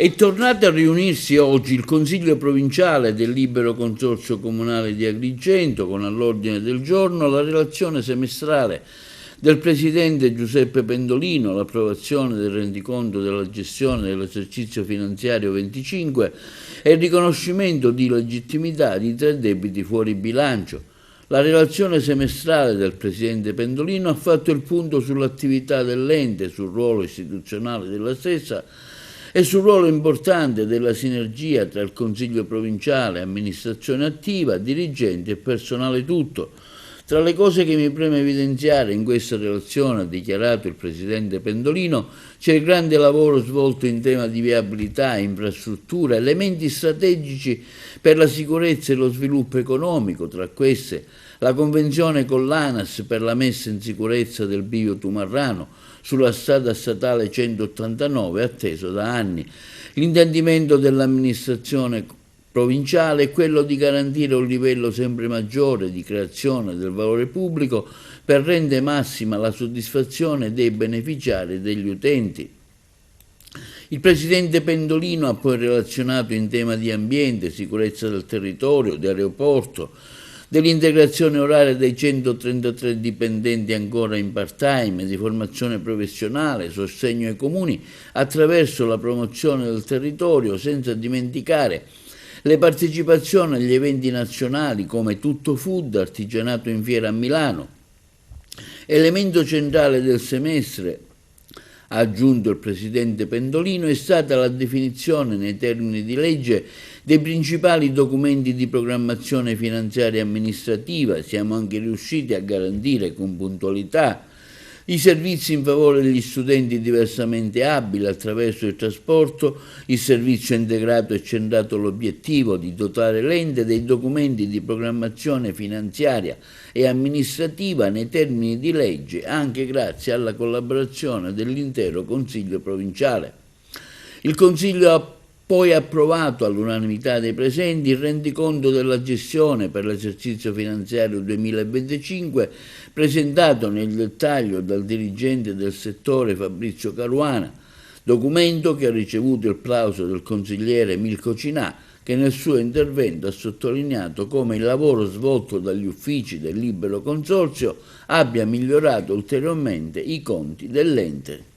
È tornato a riunirsi oggi il Consiglio provinciale del Libero Consorzio Comunale di Agrigento con all'ordine del giorno la relazione semestrale del Presidente Giuseppe Pendolino, l'approvazione del rendiconto della gestione dell'esercizio finanziario 25 e il riconoscimento di legittimità di 3 debiti fuori bilancio. La relazione semestrale del Presidente Pendolino ha fatto il punto sull'attività dell'ente, sul ruolo istituzionale della stessa e sul ruolo importante della sinergia tra il Consiglio provinciale, amministrazione attiva, dirigenti e personale tutto. Tra le cose che mi preme evidenziare in questa relazione, ha dichiarato il Presidente Pendolino, c'è il grande lavoro svolto in tema di viabilità, infrastruttura, elementi strategici per la sicurezza e lo sviluppo economico, tra queste la convenzione con l'ANAS per la messa in sicurezza del bivio Tumarrano sulla strada statale 189, atteso da anni. L'intendimento dell'amministrazione provinciale è quello di garantire un livello sempre maggiore di creazione del valore pubblico per rendere massima la soddisfazione dei beneficiari e degli utenti. Il Presidente Pendolino ha poi relazionato in tema di ambiente, sicurezza del territorio, di aeroporto, dell'integrazione oraria dei 133 dipendenti ancora in part-time, di formazione professionale, sostegno ai comuni attraverso la promozione del territorio, senza dimenticare le partecipazioni agli eventi nazionali come Tutto Food, artigianato in fiera a Milano. Elemento centrale del semestre, ha aggiunto il Presidente Pendolino, è stata la definizione nei termini di legge dei principali documenti di programmazione finanziaria e amministrativa. Siamo anche riusciti a garantire con puntualità i servizi in favore degli studenti diversamente abili attraverso il trasporto. Il servizio integrato è centrato all'obiettivo di dotare l'ente dei documenti di programmazione finanziaria e amministrativa nei termini di legge, anche grazie alla collaborazione dell'intero Consiglio provinciale. Il Consiglio ha poi approvato all'unanimità dei presenti il rendiconto della gestione per l'esercizio finanziario 2025 presentato nel dettaglio dal dirigente del settore Fabrizio Caruana, documento che ha ricevuto il plauso del consigliere Milko Cinà, che nel suo intervento ha sottolineato come il lavoro svolto dagli uffici del Libero Consorzio abbia migliorato ulteriormente i conti dell'ente.